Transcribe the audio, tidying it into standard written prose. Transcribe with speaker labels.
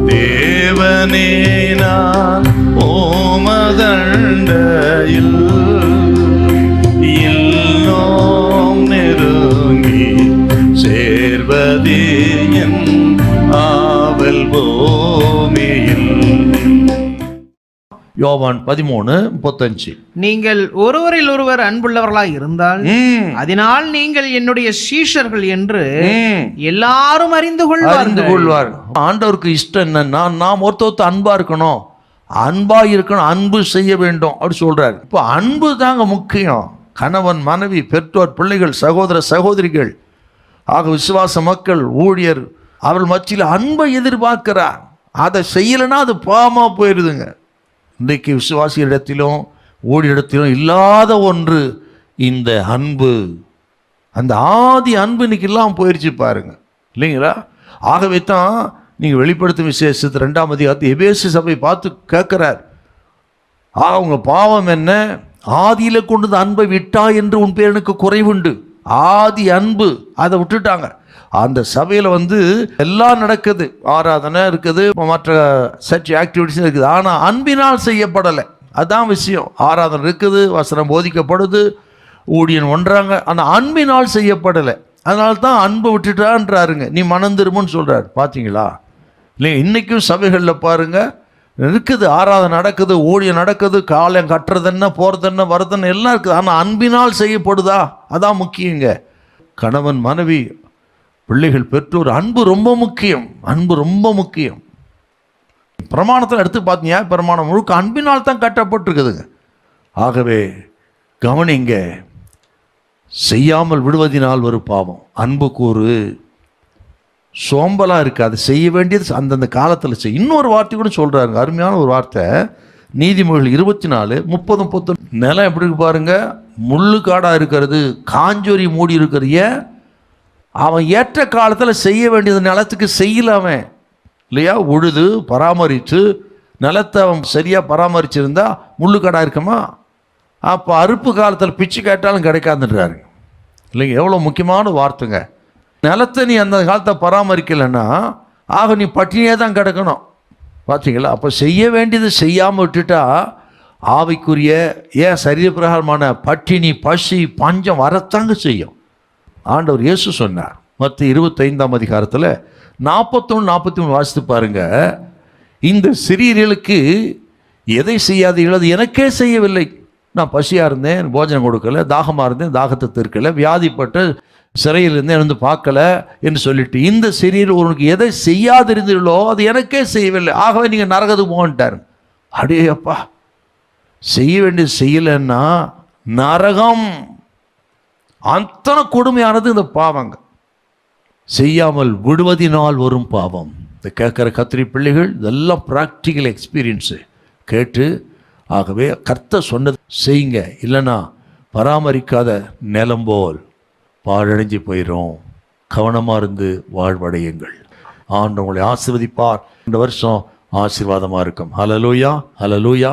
Speaker 1: தேவனே நான் ஓமதண்டையில் இன்னும் நெருங்கி சேர்வதே என் ஆவல் பூமியில்.
Speaker 2: யோவான் 13:35.
Speaker 3: நீங்கள் ஒருவரில் ஒருவர் அன்புள்ளவர்களாய் இருந்தால் அதனால் நீங்கள் என்னுடைய சீஷர்கள் என்று எல்லாரும் அறிந்து கொள்வார்.
Speaker 2: ஆண்டவருக்கு இஷ்டம் என்னன்னா, நாம் ஒருத்தர் அன்பா இருக்கணும், அன்பா இருக்கணும், அன்பு செய்ய வேண்டும் அப்படி சொல்றாரு. இப்போ அன்பு தாங்க முக்கியம். கணவன், மனைவி, பெற்றோர், பிள்ளைகள், சகோதர சகோதரிகள் ஆக விசுவாச மக்கள், ஊழியர், அவர்கள் மத்தியில் அன்பை எதிர்பார்க்கிறார். அதை செய்யலைன்னா அது பாவமாக போயிடுதுங்க. இன்றைக்கு விசுவாசிகளிடத்திலும் ஊழியரிடத்திலும் இல்லாத ஒன்று இந்த அன்பு. அந்த ஆதி அன்பு இன்னைக்கு இல்லாமல் போயிடுச்சு பாருங்க, இல்லைங்களா? ஆகவே தான் நீங்கள் வெளிப்படுத்தும் விசேஷத்து 2ஆம் அதிகாரத்தை எபேசு சபை பார்த்து கேட்கிறார். அவங்க பாவம் என்ன? ஆதியில் கொண்டு அன்பை விட்டா என்று உன் பேருக்கு குறைவுண்டு. ஆதி அன்பு அதை விட்டுட்டாங்க. அந்த சபையில் எல்லாம் நடக்குது, ஆராதனை இருக்குது, மற்ற சர்ச் ஆக்டிவிட்டிஸ் இருக்குது, ஆனால் அன்பினால் செய்யப்படலை. அதுதான் விஷயம். ஆராதனை இருக்குது, வசனம் போதிக்கப்படுது, ஊழியன் ஒன்றாங்க, ஆனால் அன்பினால் செய்யப்படலை. அதனால தான் அன்பை விட்டுட்டான்றாருங்க. நீ மனம் திரும்புன்னு சொல்கிறார். பார்த்தீங்களா? இல்லைங்க, இன்றைக்கும் சபைகளில் பாருங்கள் இருக்குது, ஆராதனை நடக்குது, ஊழியம் நடக்குது, காலம் கட்டுறது என்ன, போகிறது என்ன, வரது எல்லாம் இருக்குது, ஆனால் அன்பினால் செய்யப்படுதா? அதான் முக்கியங்க. கணவன், மனைவி, பிள்ளைகள், பெற்றோர், அன்பு ரொம்ப முக்கியம். அன்பு ரொம்ப முக்கியம். பிரமாணத்தில் எடுத்து பார்த்தீங்க, பிரமாணம் முழுக்க அன்பினால் தான் கட்டப்பட்டிருக்குதுங்க. ஆகவே கவனிங்க, செய்யாமல் விடுவதினால் ஒரு பாவம். அன்பு கூறு சோம்பலாக இருக்காது, செய்ய வேண்டியது அந்தந்த காலத்தில் செய். இன்னொரு வார்த்தை கூட சொல்கிறாருங்க, அருமையான ஒரு வார்த்தை. நீதிமொழிகள் 24:30-31. நிலம் எப்படி இருக்கு பாருங்க, முள்ளு காடாக இருக்கிறது, காஞ்சொரி மூடி இருக்கிறிய. அவன் ஏற்ற காலத்தில் செய்ய வேண்டியது நிலத்துக்கு செய்யலாமே இல்லையா? உழுது பராமரித்து நிலத்தை அவன் சரியாக பராமரிச்சிருந்தா முள்ளு காடாக இருக்குமா? அப்போ அறுப்பு காலத்தில் பிச்சு கேட்டாலும் கிடைக்காதுன்றாரு, இல்லைங்க? எவ்வளோ முக்கியமான வார்த்தைங்க. நிலத்தை நீ அந்த காலத்தை பராமரிக்கலைன்னா ஆக நீ பட்டினியே தான் கிடக்கணும். பார்த்தீங்களா? அப்போ செய்ய வேண்டியது செய்யாமல் விட்டுட்டா ஆவிக்குரிய ஏன் சரீரப்பிரகாரமான பட்டினி, பசி, பஞ்சம் வரத்தாங்க செய்யும். ஆண்டவர் இயேசு சொன்னார் மத்திய 25ஆம் அதிகாரத்தில் 41-43 வாசித்து பாருங்க. இந்த சிறியர்களுக்கு எதை செய்யாதீர்கள் அது எனக்கே செய்யவில்லை. நான் பசியாக இருந்தேன், போஜனம் கொடுக்கல, தாகமாக இருந்தேன், தாகத்தை தீர்க்கலை, வியாதிப்பட்டு சிறையில் இருந்தேன், வந்து பார்க்கல என்று சொல்லிட்டு இந்த சிறியர் உனக்கு எதை செய்யாதிருந்தீர்களோ அது எனக்கே செய்யவில்லை, ஆகவே நீங்கள் நரகத்துக்கு போகட்டார். அடேயப்பா, செய்ய வேண்டியது செய்யலைன்னா நரகம். அத்தனை கொடுமையானது இந்த பாவங்க. செய்யாமல் விடுவதினால் வரும் பாவம். இந்த கேட்குற கத்திரி பிள்ளைகள் இதெல்லாம் ப்ராக்டிக்கல் எக்ஸ்பீரியன்ஸு கேட்டு, ஆகவே கர்த்தர் சொன்னது செய்யுங்க, இல்லைன்னா பராமரிக்காத நிலம் போல் பாழடைஞ்சு போயிடும். கவனமாக இருந்து வாழ்வடையுங்கள். ஆண்டவர் உங்களை ஆசீர்வதிப்பார். இந்த வருஷம் ஆசீர்வாதமாக இருக்கும். ஹல்லேலூயா, ஹல்லேலூயா.